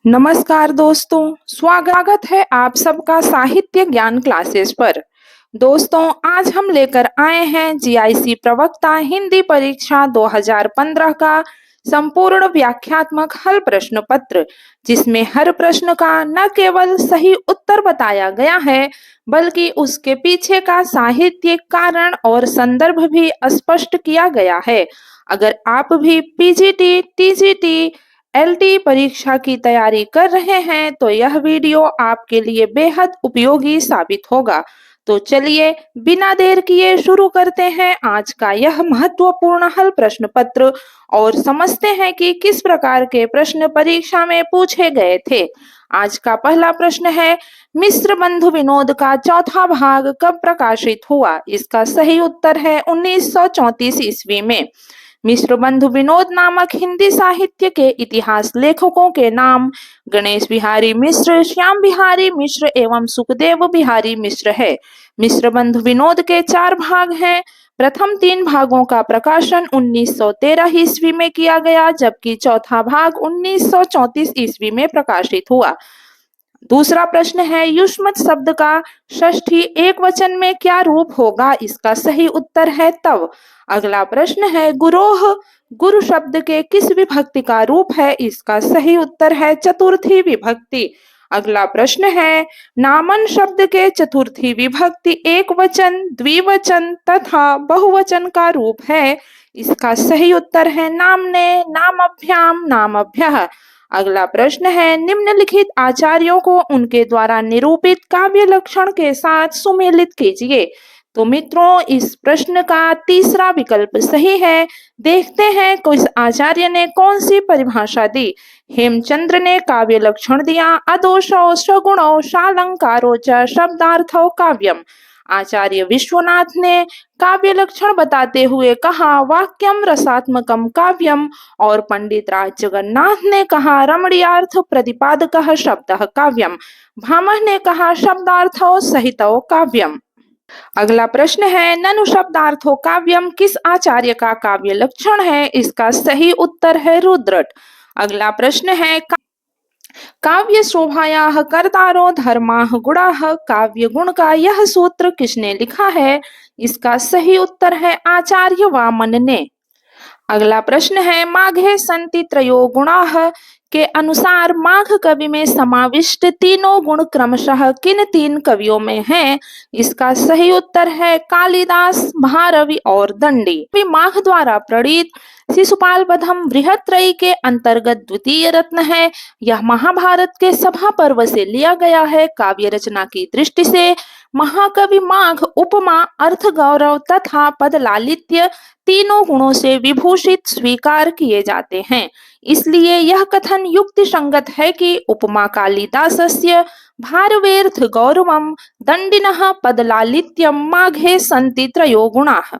नमस्कार दोस्तों, स्वागत है आप सबका साहित्य ज्ञान क्लासेस पर। दोस्तों, आज हम लेकर आए हैं जीआईसी प्रवक्ता हिंदी परीक्षा 2015 का संपूर्ण व्याख्यात्मक हल प्रश्न पत्र, जिसमें हर प्रश्न का न केवल सही उत्तर बताया गया है, बल्कि उसके पीछे का साहित्यिक कारण और संदर्भ भी स्पष्ट किया गया है। अगर आप भी पीजीटी, टीजीटी, एलटी परीक्षा की तैयारी कर रहे हैं तो यह वीडियो आपके लिए बेहद उपयोगी साबित होगा। तो चलिए बिना देर किए शुरू करते हैं आज का यह महत्वपूर्ण हल प्रश्न पत्र और समझते हैं कि किस प्रकार के प्रश्न परीक्षा में पूछे गए थे। आज का पहला प्रश्न है, मिश्र बंधु विनोद का चौथा भाग कब प्रकाशित हुआ? इसका सही उत्तर है 1934 ईस्वी में। मिश्र बंधु विनोद नामक हिंदी साहित्य के इतिहास लेखकों के नाम गणेश बिहारी मिश्र, श्याम बिहारी मिश्र एवं सुखदेव बिहारी मिश्र है। मिश्र बंधु विनोद के 4 भाग हैं। प्रथम 3 भागों का प्रकाशन 1913 ईस्वी में किया गया, जबकि चौथा भाग 1934 ईस्वी में प्रकाशित हुआ। दूसरा प्रश्न है, युष्मत शब्द का षष्ठी एकवचन में क्या रूप होगा? इसका सही उत्तर है तव। अगला प्रश्न है, गुरोह गुरु शब्द के किस विभक्ति का रूप है? इसका सही उत्तर है चतुर्थी विभक्ति। अगला प्रश्न है, नामन शब्द के चतुर्थी विभक्ति एक वचन, द्विवचन तथा बहुवचन का रूप है। इसका सही उत्तर है नामने, नामभ्याम, नामभ्यः। अगला प्रश्न है, निम्नलिखित आचार्यों को उनके द्वारा निरूपित काव्य लक्षण के साथ सुमेलित कीजिए। तो मित्रों, इस प्रश्न का तीसरा विकल्प सही है। देखते हैं किस आचार्य ने कौन सी परिभाषा दी। हेमचंद्र ने काव्य लक्षण दिया, अदोषो सगुणो शालंकारो च शब्दार्थो काव्यम। आचार्य विश्वनाथ ने काव्य लक्षण बताते हुए कहा, वाक्यम रसात्मकम काव्यम। और पंडित राज जगन्नाथ ने कहा, रमणीयार्थ प्रतिपादकः शब्दः काव्यम। भामह ने कहा, शब्दार्थो सहितो काव्यम। अगला प्रश्न है, ननु शब्दार्थो काव्यम किस आचार्य का काव्य लक्षण है? इसका सही उत्तर है रुद्रट। अगला प्रश्न है, काव्य शोभायाः कर्तारो धर्माः गुणाः। काव्य गुण का यह सूत्र किसने लिखा है? इसका सही उत्तर है आचार्य वामन ने। अगला प्रश्न है, माघे संति त्रयो गुणाः के अनुसार माघ कवि में समाविष्ट तीनों गुण क्रमशः किन 3 कवियों में हैं? इसका सही उत्तर है कालिदास, महारवि और दंडी। माघ द्वारा प्रणीत शिशुपाल बधम बृहत्रयी के अंतर्गत द्वितीय रत्न है। यह महाभारत के सभा पर्व से लिया गया है। काव्य रचना की दृष्टि से महाकवि माघ उपमा, अर्थ गौरव तथा पद लालित्य तीनों गुणों से विभूषित स्वीकार किए जाते हैं। इसलिए यह कथन युक्ति संगत है कि उपमा कालिदासस्य भारवेर्थ गौरवम, दंडिनः पद लालित्यम, माघे संति त्रयो गुणाः।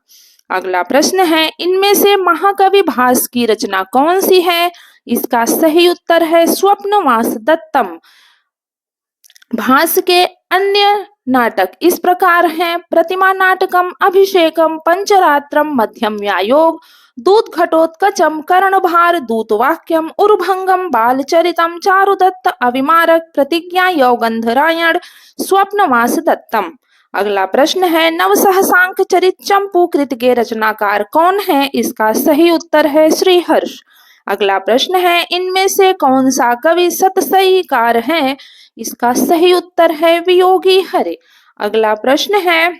अगला प्रश्न है, इनमें से महाकवि भास की रचना कौन सी है? इसका सही उत्तर है स्वप्नवास दत्तम। भास के अन्य नाटक इस प्रकार हैं, प्रतिमा नाटकम, अभिषेकम, पंचरात्रम, मध्यम व्यायोग, दूत घटोत्कचम, कर्णभार, दूतवाक्यम, उर्भंगम, बालचरितम, चारुदत्त, अविमारक, प्रतिज्ञा, यौगंधरायण, स्वप्नवास दत्तम। अगला प्रश्न है, नवसहसांक चरित चंपू कृत के रचनाकार कौन है? इसका सही उत्तर है श्रीहर्ष। अगला प्रश्न है, इनमें से कौन सा कवि सतसईकार है? इसका सही उत्तर है वियोगी हरे। अगला प्रश्न है,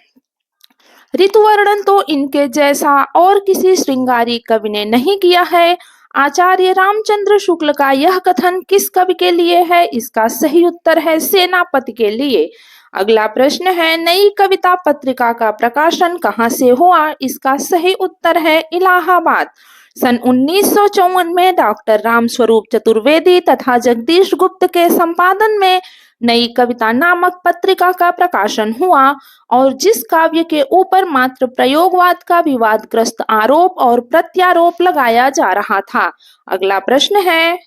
ऋतु वर्णन तो इनके जैसा और किसी श्रृंगारी कवि ने नहीं किया है। आचार्य रामचंद्र शुक्ल का यह कथन किस कवि के लिए है? इसका सही उत्तर है सेनापति के लिए। अगला प्रश्न है, नई कविता पत्रिका का प्रकाशन कहाँ से हुआ? इसका सही उत्तर है इलाहाबाद। सन 1954 में डॉक्टर रामस्वरूप चतुर्वेदी तथा जगदीश गुप्त के संपादन में नई कविता नामक पत्रिका का प्रकाशन हुआ और जिस काव्य के ऊपर मात्र प्रयोगवाद का विवादग्रस्त आरोप और प्रत्यारोप लगाया जा रहा था। अगला प्रश्न है,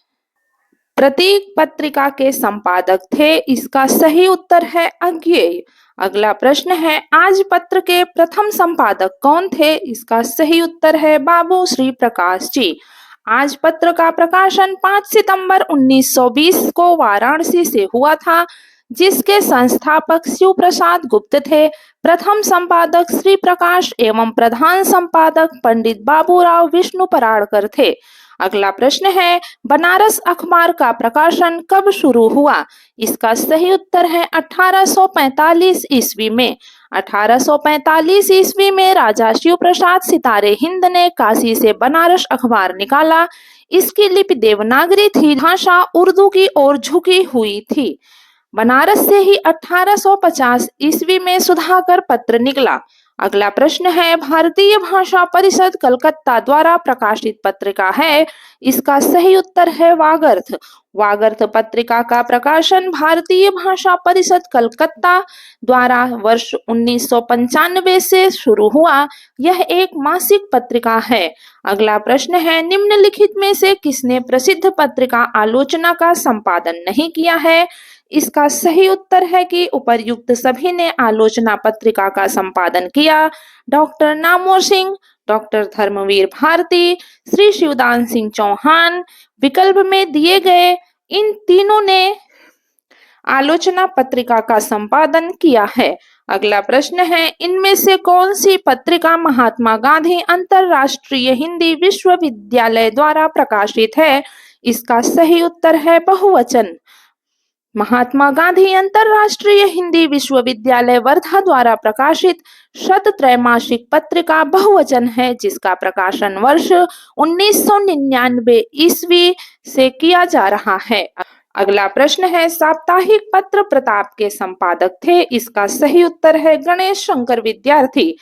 प्रतीक पत्रिका के संपादक थे। इसका सही उत्तर है अज्ञेय। अगला प्रश्न है, आज पत्र के प्रथम संपादक कौन थे? इसका सही उत्तर है बाबू श्री प्रकाश जी। आज पत्र का प्रकाशन 5 सितंबर 1920 को वाराणसी से हुआ था, जिसके संस्थापक शिव प्रसाद गुप्त थे। प्रथम संपादक श्री प्रकाश एवं प्रधान संपादक पंडित बाबूराव विष्णु पराड़कर थे। अगला प्रश्न है, बनारस अखबार का प्रकाशन कब शुरू हुआ? इसका सही उत्तर है 1845 ईस्वी में। 1845 ईस्वी में राजा शिव प्रसाद सितारे हिंद ने काशी से बनारस अखबार निकाला। इसकी लिपि देवनागरी थी, भाषा उर्दू की ओर झुकी हुई थी। बनारस से ही 1850 ईस्वी में सुधाकर पत्र निकला। अगला प्रश्न है, भारतीय भाषा परिषद कलकत्ता द्वारा प्रकाशित पत्रिका है। इसका सही उत्तर है वागर्थ। वागर्थ पत्रिका का प्रकाशन भारतीय भाषा परिषद कलकत्ता द्वारा वर्ष 1995 से शुरू हुआ। यह एक मासिक पत्रिका है। अगला प्रश्न है, निम्नलिखित में से किसने प्रसिद्ध पत्रिका आलोचना का संपादन नहीं किया है? इसका सही उत्तर है कि उपर्युक्त सभी ने आलोचना पत्रिका का संपादन किया। Doctor Namvar Singh, doctor Dharamvir Bharati, Shri Shivdan Singh Chauhan. विकल्प में दिए गए इन तीनों ने आलोचना पत्रिका का संपादन किया है। अगला प्रश्न है, इनमें से कौन सी पत्रिका महात्मा गांधी अंतरराष्ट्रीय हिंदी विश्वविद्यालय द्वारा प्रकाशित है? इसका सही उत्तर है बहुवचन। महात्मा गांधी अंतरराष्ट्रीय हिंदी विश्वविद्यालय वर्धा द्वारा प्रकाशित शत त्रैमासिक पत्रिका बहुवचन है, जिसका प्रकाशन वर्ष 1999 ईस्वी से किया जा रहा है। अगला प्रश्न है, साप्ताहिक पत्र प्रताप के संपादक थे। इसका सही उत्तर है गणेश शंकर विद्यार्थी।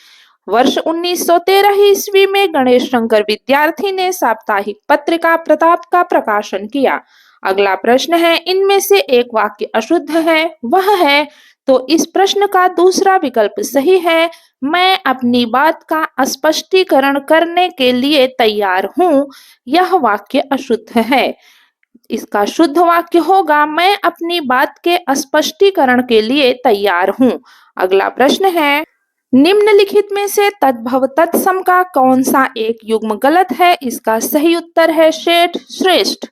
वर्ष 1913 ईस्वी में गणेश शंकर विद्यार्थी ने साप्ताहिक पत्रिका प्रताप का प्रकाशन किया। अगला प्रश्न है, इनमें से एक वाक्य अशुद्ध है, वह है, तो इस प्रश्न का दूसरा विकल्प सही है। मैं अपनी बात का स्पष्टीकरण करने के लिए तैयार हूँ। यह वाक्य अशुद्ध है। इसका शुद्ध वाक्य होगा, मैं अपनी बात के स्पष्टीकरण के लिए तैयार हूँ। अगला प्रश्न है, निम्नलिखित में से तद्भव तत्सम का कौन सा एक युग्म गलत है? इसका सही उत्तर है शेठ श्रेष्ठ।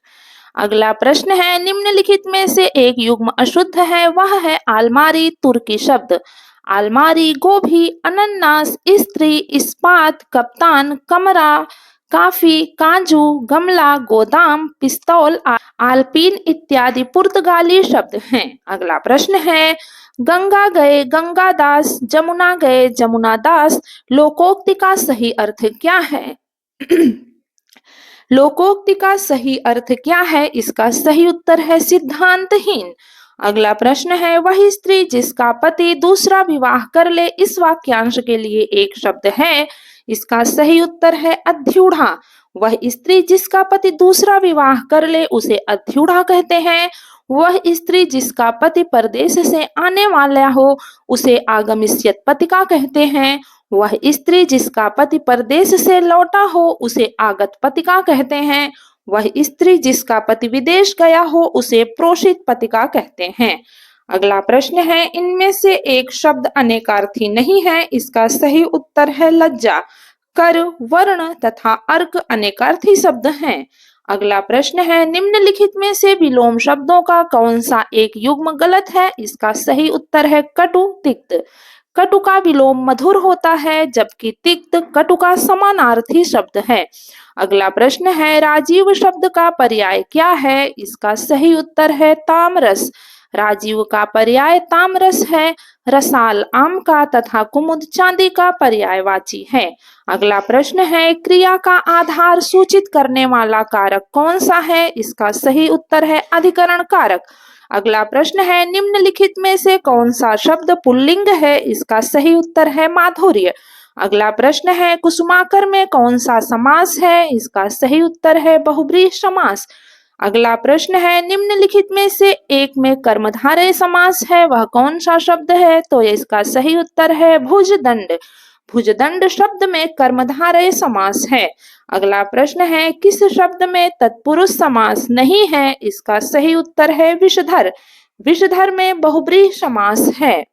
अगला प्रश्न है, निम्नलिखित में से एक युग्म अशुद्ध है, वह है आलमारी तुर्की शब्द। आलमारी गोभी, अनन्नास, स्त्री, इस्पात, कप्तान, कमरा, काफी, काजू, गमला, गोदाम, पिस्तौल, आल्पीन इत्यादि पुर्तगाली शब्द हैं। अगला प्रश्न है, गंगा गए गंगादास, जमुना गए जमुनादास, लोकोक्ति का सही अर्थ क्या है? लोकोक्ति का सही अर्थ क्या है? इसका सही उत्तर है सिद्धांतहीन। अगला प्रश्न है, वही स्त्री जिसका पति दूसरा विवाह कर ले, इस वाक्यांश के लिए एक शब्द है। इसका सही उत्तर है अध्युढ़ा। वह स्त्री जिसका पति दूसरा विवाह कर ले उसे अध्युढ़ा कहते हैं। वह स्त्री जिसका पति परदेश से आने वाला हो उसे आगमिष्यत पतिका कहते हैं। वह स्त्री जिसका पति परदेश से लौटा हो उसे आगत पतिका कहते हैं। वह स्त्री जिसका पति विदेश गया हो उसे प्रोषित पतिका कहते हैं। अगला प्रश्न है, इनमें से एक शब्द अनेकार्थी नहीं है। इसका सही उत्तर है लज्जा। कर, वर्ण तथा अर्क अनेकार्थी शब्द हैं। अगला प्रश्न है, निम्नलिखित में से विलोम शब्दों का कौन सा एक युग्म गलत है? इसका सही उत्तर है कटु, तिक्त। कटु का विलोम मधुर होता है, जबकि तिक्त कटु का समानार्थी शब्द है। अगला प्रश्न है, राजीव शब्द का पर्याय क्या है? इसका सही उत्तर है तामरस। राजीव का पर्याय तामरस है। रसाल आम का तथा कुमुद चांदी का पर्यायवाची है। अगला प्रश्न है, क्रिया का आधार सूचित करने वाला कारक कौन सा है? इसका सही उत्तर है अधिकरण कारक। अगला प्रश्न है, निम्नलिखित में से कौन सा शब्द पुल्लिंग है? इसका सही उत्तर है माधुर्य। अगला प्रश्न है, कुसुमाकर में कौन सा समास है? इसका सही उत्तर है बहुब्रीहि समास। अगला प्रश्न है, निम्नलिखित में से एक में कर्मधारय समास है, वह कौन सा शब्द है? तो इसका सही उत्तर है भुजदंड। भुजदंड शब्द में कर्मधारय समास है। अगला प्रश्न है, किस शब्द में तत्पुरुष समास नहीं है? इसका सही उत्तर है विषधर। विषधर में बहुब्रीहि समास है।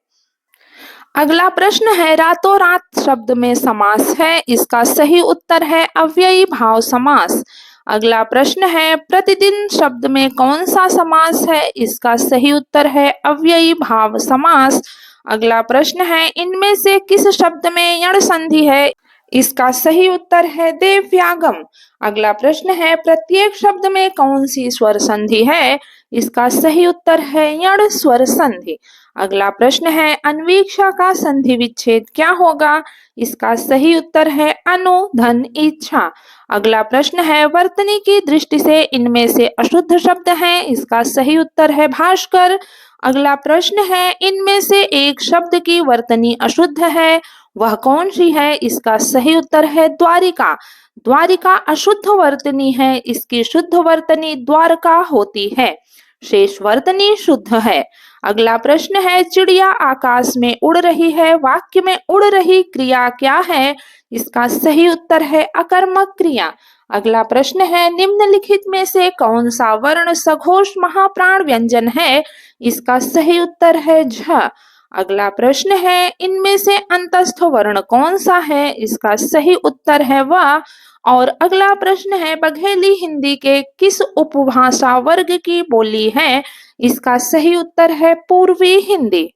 अगला प्रश्न है, रातों रात शब्द में समास है। इसका सही उत्तर है अव्ययी भाव समास। अगला प्रश्न है प्रतिदिन शब्द में कौन सा समास है? इसका सही उत्तर है अव्ययी भाव समास। अगला प्रश्न है इनमें से किस शब्द में यण संधि है? इसका सही उत्तर है देव्यागम। अगला प्रश्न है प्रत्येक शब्द में कौन सी स्वर संधि है? इसका सही उत्तर है यण स्वर संधि। अगला प्रश्न है अन्वीक्षा का संधि विच्छेद क्या होगा? इसका सही उत्तर है अनु धन इच्छा। अगला प्रश्न है वर्तनी की दृष्टि से इनमें से अशुद्ध शब्द हैं। इसका सही उत्तर है भास्कर। अगला प्रश्न है इनमें से एक शब्द की वर्तनी अशुद्ध है, वह कौन सी है? इसका सही उत्तर है द्वारिका। द्वारिका अशुद्ध वर्तनी है, इसकी शुद्ध वर्तनी द्वारका होती है। शेष वर्तनी शुद्ध है। अगला प्रश्न है चिड़िया आकाश में उड़ रही है, वाक्य में उड़ रही क्रिया क्या है? इसका सही उत्तर है अकर्मक क्रिया। अगला प्रश्न है निम्नलिखित में से कौन सा वर्ण सघोष महाप्राण व्यंजन है? इसका सही उत्तर है झ। अगला प्रश्न है इनमें से अंतस्थ वर्ण कौन सा है? इसका सही उत्तर है व। और अगला प्रश्न है बघेली हिंदी के किस उपभाषा वर्ग की बोली है? इसका सही उत्तर है पूर्वी हिंदी।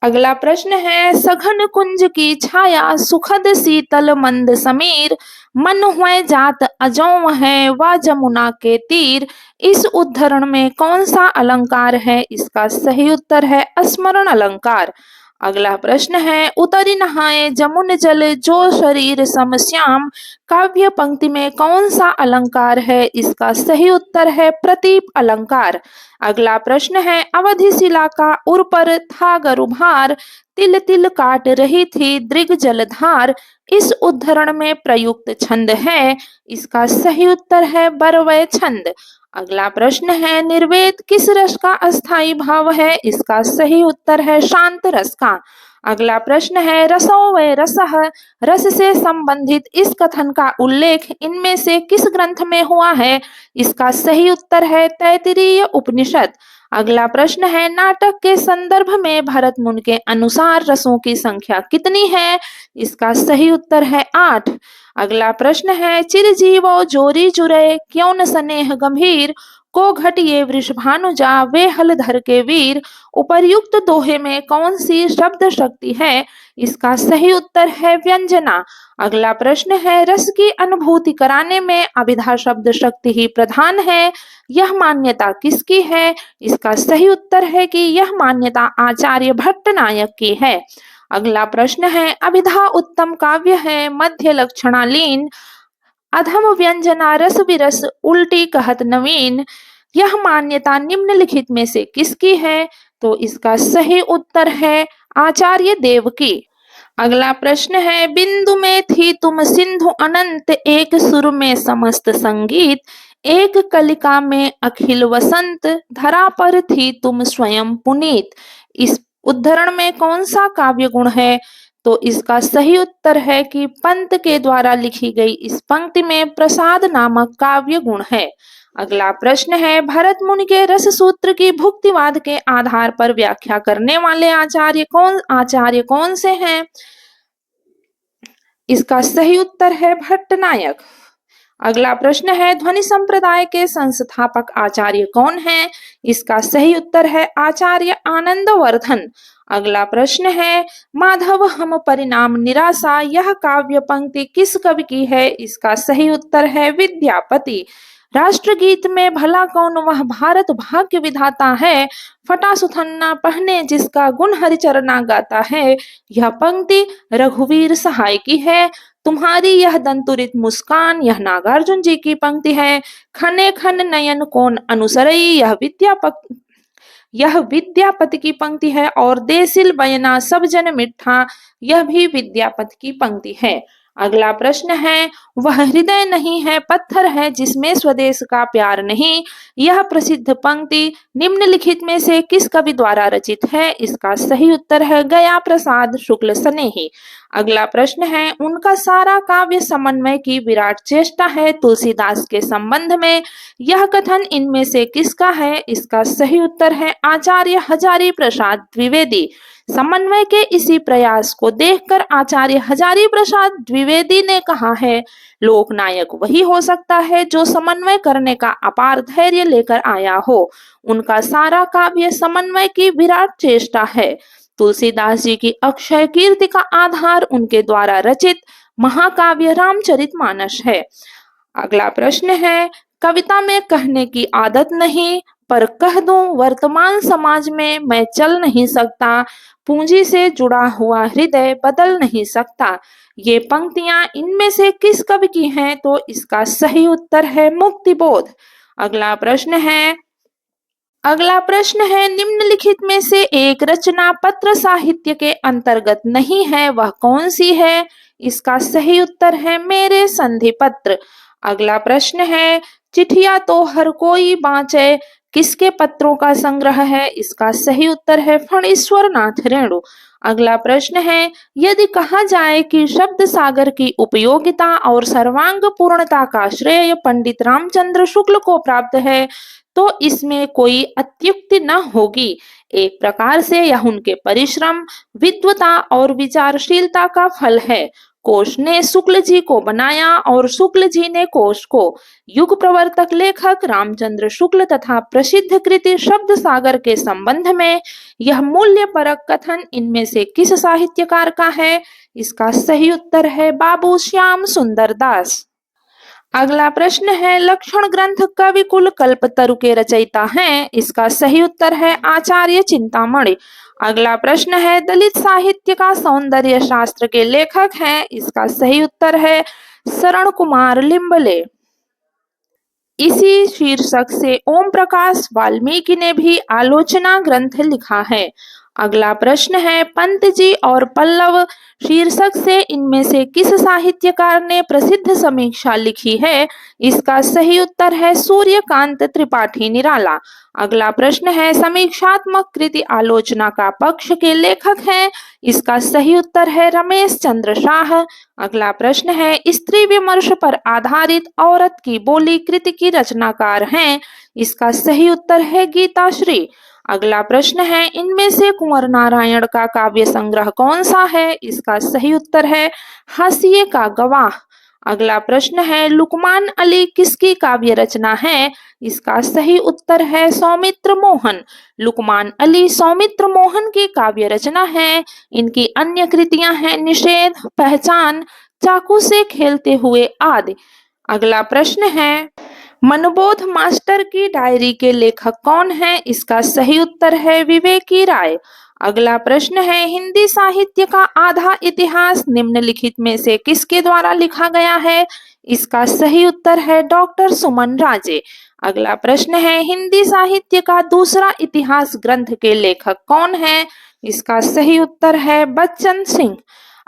अगला प्रश्न है सघन कुंज की छाया सुखद शीतल मंद समीर मन हुए जात अजौं है व जमुना के तीर। इस उद्धरण में कौन सा अलंकार है? इसका सही उत्तर है स्मरण अलंकार। अगला प्रश्न है उतरी नहाए जमुन जल जो शरीर सम श्याम काव्य पंक्ति में कौन सा अलंकार है? इसका सही उत्तर है प्रतीप अलंकार। अगला प्रश्न है अवधि शिला का उर पर था गरुभार तिल तिल काट रही थी दृग जलधार। इस उद्धरण में प्रयुक्त छंद है। इसका सही उत्तर है बरवय छंद। अगला प्रश्न है निर्वेद किस रस का अस्थाई भाव है? इसका सही उत्तर है शांत रस का। अगला प्रश्न है रसो व रसः रस से संबंधित इस कथन का उल्लेख इनमें से किस ग्रंथ में हुआ है? इसका सही उत्तर है तैत्तिरीय उपनिषद। अगला प्रश्न है नाटक के संदर्भ में भरत मुनि के अनुसार रसों की संख्या कितनी है? इसका सही उत्तर है 8। अगला प्रश्न है चिरजीवो जोरी जुरे क्यों न स्नेह गंभीर को घटिए वृषभानुजा वे हलधर के वीर। उपर्युक्त दोहे में कौन सी शब्द शक्ति है? इसका सही उत्तर है व्यंजना। अगला प्रश्न है रस की अनुभूति कराने में अभिधा शब्द शक्ति ही प्रधान है, यह मान्यता किसकी है? इसका सही उत्तर है कि यह मान्यता आचार्य भट्टनायक की है। अगला प्रश्न है अभिधा उत्तम काव्य है मध्य लक्षणालीन अधम व्यंजना रस विरस उल्टी कहत नवीन। यह मान्यता निम्नलिखित में से किसकी है? तो इसका सही उत्तर है आचार्य देव की। अगला प्रश्न है बिंदु में थी तुम सिंधु अनंत एक सुर में समस्त संगीत एक कलिका में अखिल वसंत धरा पर थी तुम स्वयं पुनीत। इस उद्धरण में कौन सा काव्य गुण है? तो इसका सही उत्तर है कि पंत के द्वारा लिखी गई इस पंक्ति में प्रसाद नामक काव्य गुण है। अगला प्रश्न है भरत मुनि के रस सूत्र की भुक्तिवाद के आधार पर व्याख्या करने वाले आचार्य कौन से हैं? इसका सही उत्तर है भट्टनायक। अगला प्रश्न है ध्वनि संप्रदाय के संस्थापक आचार्य कौन है? इसका सही उत्तर है आचार्य आनंदवर्धन। अगला प्रश्न है माधव हम परिणाम निराशा यह काव्य पंक्ति किस कवि की है? इसका सही उत्तर है विद्यापति। राष्ट्रगीत में भला कौन वह भारत भाग्य विधाता है फटा सुथन्ना पहने जिसका गुण हरिचरना गाता है। यह पंक्ति रघुवीर सहाय की है। तुम्हारी यह दंतुरित मुस्कान यह नागार्जुन जी की पंक्ति है। खने खन नयन कौन अनुसरई यह विद्यापति की पंक्ति है। और देसिल बयना सब जन मिठा यह भी विद्यापति की पंक्ति है। अगला प्रश्न है वह हृदय नहीं है पत्थर है जिसमें स्वदेश का प्यार नहीं यह प्रसिद्ध पंक्ति निम्नलिखित में से किस कवि द्वारा रचित है? इसका सही उत्तर है गया प्रसाद शुक्ल स्नेही। अगला प्रश्न है उनका सारा काव्य समन्वय की विराट चेष्टा है तुलसीदास के संबंध में यह कथन इनमें से किसका है? इसका सही उत्तर है आचार्य हजारी प्रसाद द्विवेदी। समन्वय के इसी प्रयास को देखकर आचार्य हजारी प्रसाद द्विवेदी ने कहा है, लोकनायक वही हो सकता है जो समन्वय करने का अपार धैर्य लेकर आया हो। उनका सारा काव्य समन्वय की विराट चेष्टा है। तुलसीदास जी की अक्षय कीर्ति का आधार उनके द्वारा रचित महाकाव्य रामचरितमानस है। अगला प्रश्न है, कविता में कहने की आदत नहीं, पर कह दूं वर्तमान समाज में मैं चल नहीं सकता, पूंजी से जुड़ा हुआ हृदय बदल नहीं सकता। ये पंक्तियां इनमें से किस कवि की हैं? तो इसका सही उत्तर है मुक्तिबोध। अगला प्रश्न है निम्नलिखित में से एक रचना पत्र साहित्य के अंतर्गत नहीं है, वह कौन सी है? इसका सही उत्तर है मेरे संधि पत्र। अगला प्रश्न है, चिट्ठिया तो हर कोई बाँचे किसके पत्रों का संग्रह है? इसका सही उत्तर है फणीश्वर नाथ रेणु। अगला प्रश्न है, यदि कहा जाए कि शब्द सागर की उपयोगिता और सर्वांग पूर्णता का श्रेय पंडित रामचंद्र शुक्ल को प्राप्त है, तो इसमें कोई अत्युक्ति न होगी। एक प्रकार से यह उनके परिश्रम, विद्वता और विचारशीलता का फल है। कोश ने शुक्ल जी को बनाया और शुक्ल जी ने कोश को। युग प्रवर्तक लेखक रामचंद्र शुक्ल तथा प्रसिद्ध कृति शब्द सागर के संबंध में यह मूल्य परक कथन इनमें से किस साहित्यकार का है? इसका सही उत्तर है बाबू श्याम सुंदर दास। अगला प्रश्न है, लक्षण ग्रंथ कविकुल कल्पतरु के रचयिता हैं? इसका सही उत्तर है आचार्य चिंतामणि। अगला प्रश्न है, दलित साहित्य का सौंदर्य शास्त्र के लेखक हैं? इसका सही उत्तर है शरण कुमार लिम्बले। इसी शीर्षक से ओम प्रकाश वाल्मीकि ने भी आलोचना ग्रंथ लिखा है। अगला प्रश्न है, पंत जी और पल्लव शीर्षक से इनमें से किस साहित्यकार ने प्रसिद्ध समीक्षा लिखी है? इसका सही उत्तर है सूर्यकांत त्रिपाठी निराला। अगला प्रश्न है, समीक्षात्मक कृति आलोचना का पक्ष के लेखक हैं? इसका सही उत्तर है रमेश चंद्र शाह। अगला प्रश्न है, स्त्री विमर्श पर आधारित औरत की बोली कृति की रचनाकार हैं? इसका सही उत्तर है गीताश्री। अगला प्रश्न है, इनमें से कुंवर नारायण का काव्य संग्रह कौन सा है? इसका सही उत्तर है हाशिए का गवाह। अगला प्रश्न है, लुकमान अली किसकी काव्य रचना है? इसका सही उत्तर है सौमित्र मोहन। लुकमान अली सौमित्र मोहन की काव्य रचना है। इनकी अन्य कृतियां हैं निषेध, पहचान, चाकू से खेलते हुए आदि। अगला प्रश्न है, मनबोध मास्टर की डायरी के लेखक कौन है? इसका सही उत्तर है विवेकी राय। अगला प्रश्न है, हिंदी साहित्य का आधा इतिहास निम्नलिखित में से किसके द्वारा लिखा गया है? इसका सही उत्तर है डॉक्टर सुमन राजे। अगला प्रश्न है, हिंदी साहित्य का दूसरा इतिहास ग्रंथ के लेखक कौन है? इसका सही उत्तर है बच्चन सिंह।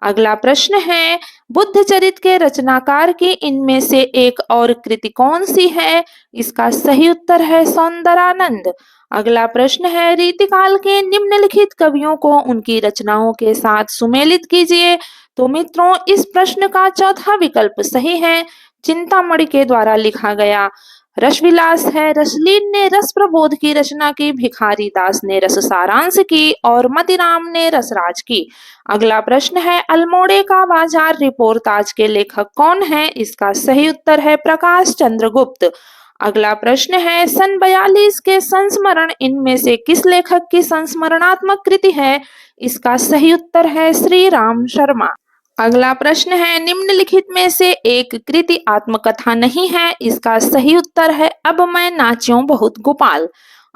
अगला प्रश्न है, बुद्ध चरित के रचनाकार की इनमें से एक और कृति कौन सी है? इसका सही उत्तर है सौंदरानंद। अगला प्रश्न है, रीतिकाल के निम्नलिखित कवियों को उनकी रचनाओं के साथ सुमेलित कीजिए। तो मित्रों, इस प्रश्न का चौथा विकल्प सही है, चिंतामणि के द्वारा लिखा गया रसविलास है। रसलीन ने रस प्रबोध की रचना की, भिखारी दास ने रस सारांश की और मतिराम ने रसराज की। अगला प्रश्न है, अल्मोड़े का बाजार रिपोर्टाज के लेखक कौन है? इसका सही उत्तर है प्रकाश चंद्र गुप्त। अगला प्रश्न है, सन 42 के संस्मरण इनमें से किस लेखक की संस्मरणात्मक कृति है? इसका सही उत्तर है श्री राम शर्मा। अगला प्रश्न है, निम्नलिखित में से एक कृति आत्मकथा नहीं है? इसका सही उत्तर है अब मैं नाच्यूं बहुत गोपाल।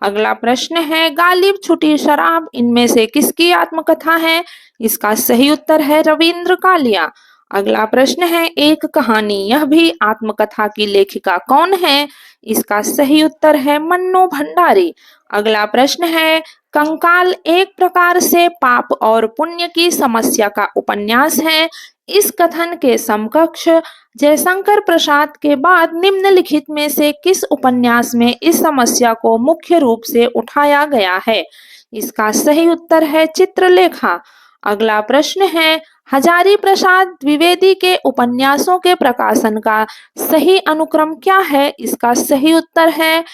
अगला प्रश्न है, गालिब छुटी शराब इनमें से किसकी आत्मकथा है? इसका सही उत्तर है रविंद्र कालिया। अगला प्रश्न है, एक कहानी यह भी आत्मकथा की लेखिका कौन है? इसका सही उत्तर है मन्नू भंडारी। अगला प्रश्न है, कंकाल एक प्रकार से पाप और पुण्य की समस्या का उपन्यास है। इस कथन के समकक्ष जयशंकर प्रसाद के बाद निम्नलिखित में से किस उपन्यास में इस समस्या को मुख्य रूप से उठाया गया है? इसका सही उत्तर है चित्रलेखा। अगला प्रश्न है, हजारी प्रसाद द्विवेदी के उपन्यासों के प्रकाशन का सही अनुक्रम क्या है? इसका सही उत्तर है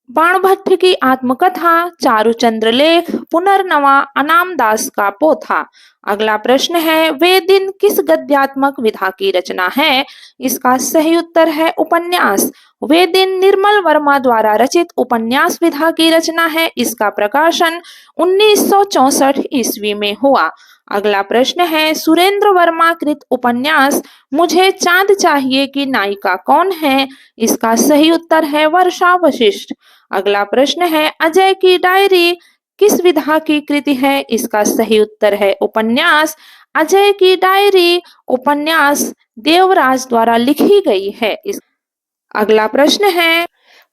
बाणभट्ट की आत्मकथा, चारुचंद्र लेख, पुनर्नवा, अनाम दास का पोथा। अगला प्रश्न है, वे दिन किस गद्यात्मक विधा की रचना है? इसका सही उत्तर है उपन्यास। वे दिन निर्मल वर्मा द्वारा रचित उपन्यास विधा की रचना है। इसका प्रकाशन 1964 ईस्वी में हुआ। अगला प्रश्न है, सुरेंद्र वर्मा कृत उपन्यास मुझे चांद चाहिए की नायिका कौन है? इसका सही उत्तर है वर्षा वशिष्ठ। अगला प्रश्न है, अजय की डायरी किस विधा की कृति है? इसका सही उत्तर है उपन्यास। अजय की डायरी उपन्यास देवराज द्वारा लिखी गई है। अगला प्रश्न है,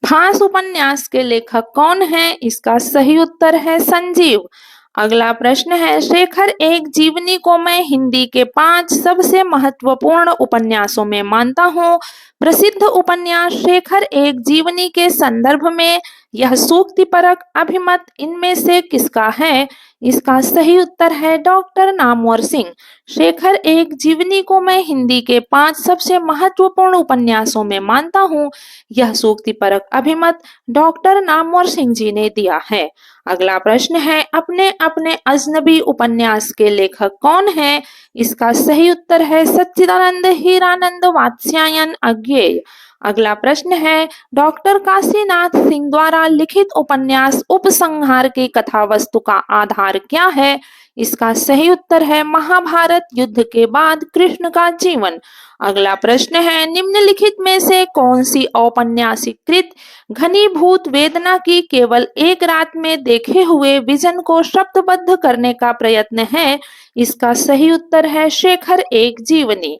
फांस उपन्यास के लेखक कौन है? इसका सही उत्तर है संजीव। अगला प्रश्न है, शेखर एक जीवनी को मैं हिंदी के 5 सबसे महत्वपूर्ण उपन्यासों में मानता हूँ। प्रसिद्ध उपन्यास शेखर एक जीवनी के संदर्भ में यह सूक्तिपरक अभिमत इनमें से किसका है? इसका सही उत्तर है डॉक्टर नामवर सिंह। शेखर एक जीवनी को मैं हिंदी के 5 सबसे महत्वपूर्ण उपन्यासों में मानता हूँ। यह सूक्तिपरक अभिमत डॉक्टर नामवर सिंह जी ने दिया है। अगला प्रश्न है, अपने अपने अजनबी उपन्यास के लेखक कौन है? इसका सही उत्तर है सच्चिदानंद हीरानंद वात्स्यायन अज्ञेय। अगला प्रश्न है, डॉक्टर काशीनाथ सिंह द्वारा लिखित उपन्यास उपसंहार की कथा वस्तु का आधार क्या है? इसका सही उत्तर है महाभारत युद्ध के बाद कृष्ण का जीवन। अगला प्रश्न है, निम्नलिखित में से कौन सी औपन्यासिक कृत घनीभूत वेदना की केवल एक रात में देखे हुए विजन को शब्दबद्ध करने का प्रयत्न है? इसका सही उत्तर है शेखर एक जीवनी।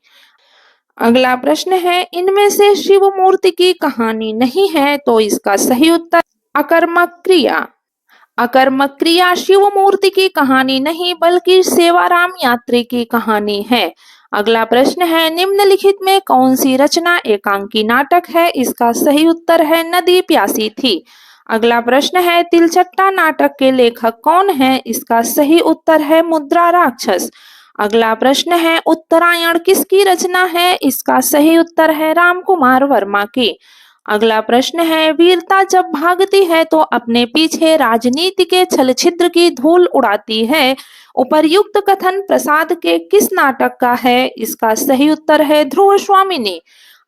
अगला प्रश्न है, इनमें से शिव मूर्ति की कहानी नहीं है, तो इसका सही उत्तर अकर्मक क्रिया। अकर्मक क्रिया शिव मूर्ति की कहानी नहीं बल्कि सेवाराम यात्री की कहानी है। अगला प्रश्न है, निम्नलिखित में कौन सी रचना एकांकी नाटक है? इसका सही उत्तर है नदी प्यासी थी। अगला प्रश्न है, तिलचट्टा नाटक के लेखक कौन है? इसका सही उत्तर है मुद्रा राक्षस। अगला प्रश्न है, उत्तरायण किसकी रचना है? इसका सही उत्तर है रामकुमार वर्मा की। अगला प्रश्न है, वीरता जब भागती है तो अपने पीछे राजनीति के छल छिद्र की धूल उड़ाती है। उपर्युक्त कथन प्रसाद के किस नाटक का है? इसका सही उत्तर है ध्रुव स्वामिनी।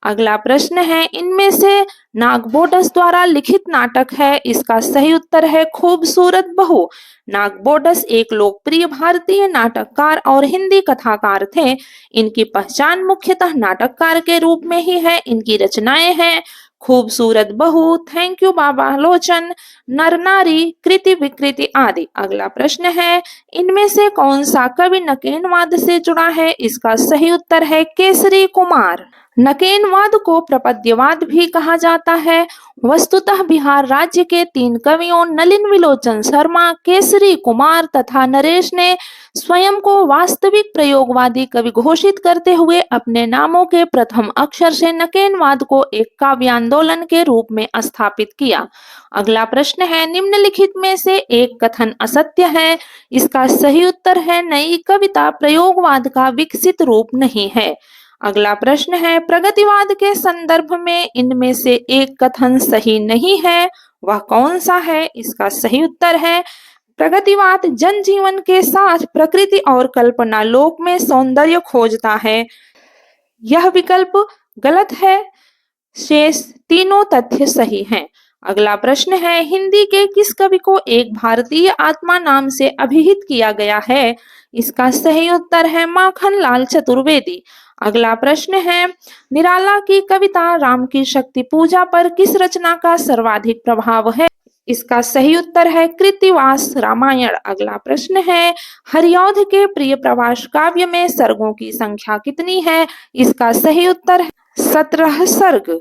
अगला प्रश्न है, इनमें से नागबोडस द्वारा लिखित नाटक है? इसका सही उत्तर है खूबसूरत बहू। नागबोडस एक लोकप्रिय भारतीय नाटककार और हिंदी कथाकार थे। इनकी पहचान मुख्यतः नाटककार के रूप में ही है। इनकी रचनाएं हैं खूबसूरत बहू, थैंक यू बाबा लोचन, नर नारी, कृति विकृति आदि। अगला प्रश्न है, इनमें से कौन सा कवि नकेनवाद से जुड़ा है? इसका सही उत्तर है केसरी कुमार। नकेनवाद को प्रपद्यवाद भी कहा जाता है। वस्तुतः बिहार राज्य के 3 कवियों नलिन विलोचन शर्मा, केसरी कुमार तथा नरेश ने स्वयं को वास्तविक प्रयोगवादी कवि घोषित करते हुए अपने नामों के प्रथम अक्षर से नकेनवाद को एक काव्यांदोलन के रूप में स्थापित किया। अगला प्रश्न है, निम्नलिखित में से एक कथन असत्य है? इसका सही उत्तर है नई कविता प्रयोगवाद का विकसित रूप नहीं है। अगला प्रश्न है, प्रगतिवाद के संदर्भ में इनमें से एक कथन सही नहीं है, वह कौन सा है? इसका सही उत्तर है प्रगतिवाद जनजीवन के साथ प्रकृति और कल्पना लोक में सौंदर्य खोजता है। यह विकल्प गलत है, शेष तीनों तथ्य सही हैं। अगला प्रश्न है, हिंदी के किस कवि को एक भारतीय आत्मा नाम से अभिहित किया गया है? इसका सही उत्तर है माखन लाल चतुर्वेदी। अगला प्रश्न है, निराला की कविता राम की शक्ति पूजा पर किस रचना का सर्वाधिक प्रभाव है? इसका सही उत्तर है कृत्तिवास रामायण। अगला प्रश्न है, हरिऔध के प्रिय प्रवास काव्य में सर्गों की संख्या कितनी है? इसका सही उत्तर है 17 सर्ग।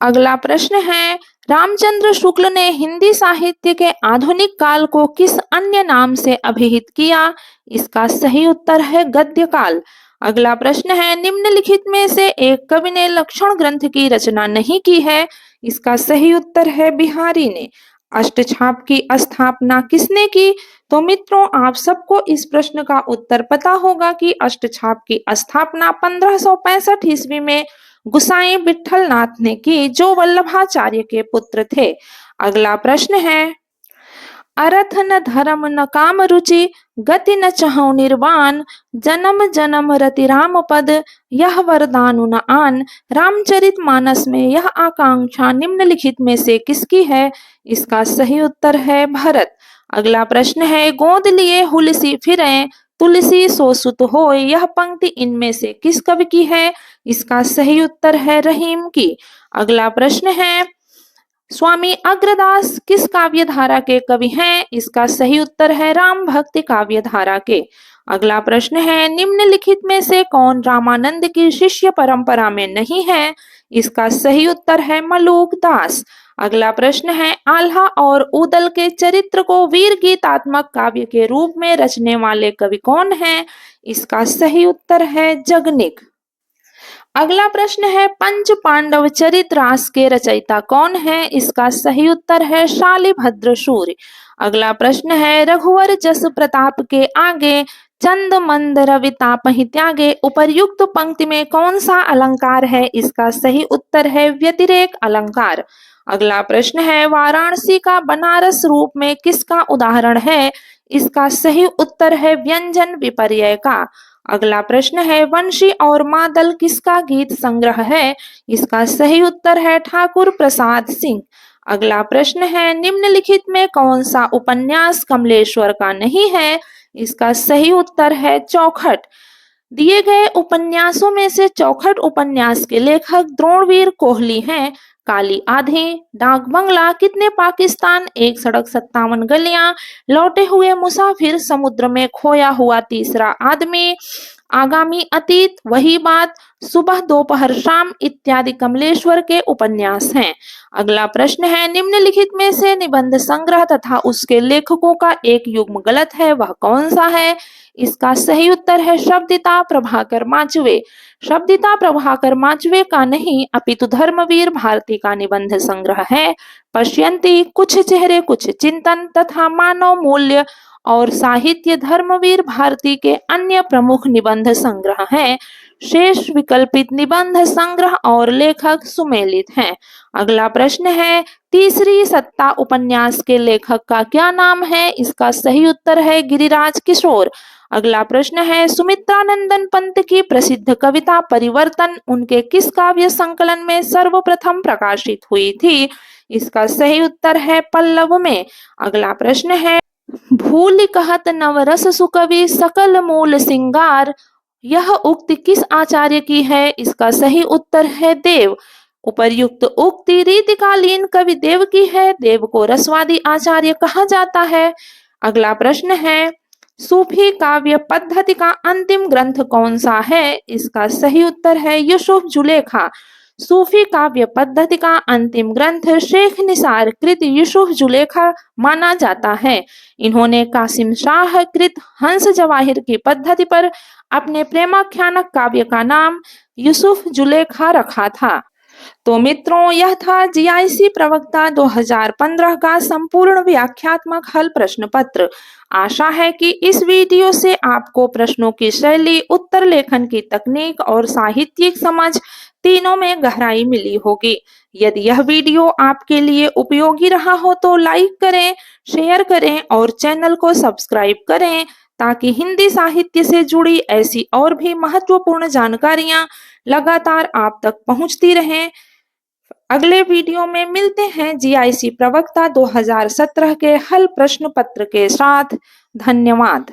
अगला प्रश्न है, रामचंद्र शुक्ल ने हिंदी साहित्य के आधुनिक काल को किस अन्य नाम से अभिहित किया? इसका सही उत्तर है गद्य काल। अगला प्रश्न है, निम्नलिखित में से एक कवि ने लक्षण ग्रंथ की रचना नहीं की है? इसका सही उत्तर है बिहारी ने। अष्टछाप की स्थापना किसने की? तो मित्रों, आप सबको इस प्रश्न का उत्तर पता होगा कि अष्टछाप की स्थापना 1565 ईस्वी में गुसाई विट्ठल नाथ ने की, जो वल्लभाचार्य के पुत्र थे। अगला प्रश्न है, अर्थ न धर्म न काम रुचि, गति न चहु निर्वाण, जन्म जन्म रति राम पद, यह वरदानु न आन। रामचरितमानस में यह आकांक्षा निम्नलिखित में से किसकी है? इसका सही उत्तर है भरत। अगला प्रश्न है, गोद लिए हुलसी फिरें, तुलसी सो सुत होय, यह पंक्ति इनमें से किस कवि की है? इसका सही उत्तर है रहीम की। अगला प्रश्न है, स्वामी अग्रदास किस काव्य धारा के कवि हैं? इसका सही उत्तर है राम भक्ति काव्य धारा के। अगला प्रश्न है, निम्नलिखित में से कौन रामानंद की शिष्य परंपरा में नहीं है? इसका सही उत्तर है मलूक दास। अगला प्रश्न है, आल्हा और ऊदल के चरित्र को वीर गीतात्मक काव्य के रूप में रचने वाले कवि कौन हैं? इसका सही उत्तर है जगनिक। अगला प्रश्न है, पंच पांडव चरित रास के रचयिता कौन है? इसका सही उत्तर है शालिभद्र सूर्य। अगला प्रश्न है, रघुवर जस प्रताप के आगे, चंद मंद रवि तापहि त्यागे, उपर्युक्त पंक्ति में कौन सा अलंकार है? इसका सही उत्तर है व्यतिरेक अलंकार। अगला प्रश्न है, वाराणसी का बनारस रूप में किसका उदाहरण है? इसका सही उत्तर है व्यंजन विपर्यय का। अगला प्रश्न है, वंशी और मादल किसका गीत संग्रह है? इसका सही उत्तर है ठाकुर प्रसाद सिंह। अगला प्रश्न है, निम्नलिखित में कौन सा उपन्यास कमलेश्वर का नहीं है? इसका सही उत्तर है चौखट। दिए गए उपन्यासों में से चौखट उपन्यास के लेखक द्रोणवीर कोहली हैं। काली आधी, डाक बंगला, कितने पाकिस्तान, एक सड़क 57 गलियां, लौटे हुए मुसाफिर, समुद्र में खोया हुआ तीसरा आदमी, आगामी अतीत, वही बात, सुबह दोपहर शाम इत्यादि कमलेश्वर के उपन्यास हैं। अगला प्रश्न है, निम्नलिखित में से निबंध संग्रह तथा उसके लेखकों का एक युग्म गलत है, वह कौन सा है? इसका सही उत्तर है शब्दिता प्रभाकर माचवे। शब्दिता प्रभाकर माचवे का नहीं अपितु धर्मवीर भारती का निबंध संग्रह है। पश्यंती, कुछ चेहरे कुछ चिंतन तथा मानव मूल्य और साहित्य धर्मवीर भारती के अन्य प्रमुख निबंध संग्रह हैं। शेष विकल्पित निबंध संग्रह और लेखक सुमेलित हैं। अगला प्रश्न है, तीसरी सत्ता उपन्यास के लेखक का क्या नाम है? इसका सही उत्तर है गिरिराज किशोर। अगला प्रश्न है, सुमित्रानंदन पंत की प्रसिद्ध कविता परिवर्तन उनके किस काव्य संकलन में सर्वप्रथम प्रकाशित हुई थी? इसका सही उत्तर है पल्लव में। अगला प्रश्न है, भूल कहत नवरस सुकवि सकल मूल सिंगार, यह उक्ति किस आचार्य की है? इसका सही उत्तर है देव। उपर्युक्त उक्ति रीतिकालीन कवि देव की है। देव को रसवादी आचार्य कहा जाता है। अगला प्रश्न है, सूफी काव्य पद्धति का अंतिम ग्रंथ कौन सा है? इसका सही उत्तर है यूसुफ जुलेखा। सूफी काव्य पद्धति का अंतिम ग्रंथ शेख निसार कृत यूसुफ जुलेखा माना जाता है। इन्होंने कासिम शाह कृत हंस जवाहिर की पद्धति पर अपने प्रेमाख्यानक काव्य का नाम यूसुफ जुलेखा रखा था। तो मित्रों, यह था जीआईसी प्रवक्ता 2015 का संपूर्ण व्याख्यात्मक हल प्रश्न पत्र। आशा है कि इस वीडियो से आपको प्रश्नों की शैली, उत्तर लेखन की तकनीक और साहित्यिक समझ तीनों में गहराई मिली होगी। यदि यह वीडियो आपके लिए उपयोगी रहा हो तो लाइक करें, शेयर करें और चैनल को सब्सक्राइब करें, ताकि हिंदी साहित्य से जुड़ी ऐसी और भी महत्वपूर्ण जानकारियां लगातार आप तक पहुंचती रहें। अगले वीडियो में मिलते हैं जीआईसी प्रवक्ता 2017 के हल प्रश्न पत्र के साथ। धन्यवाद।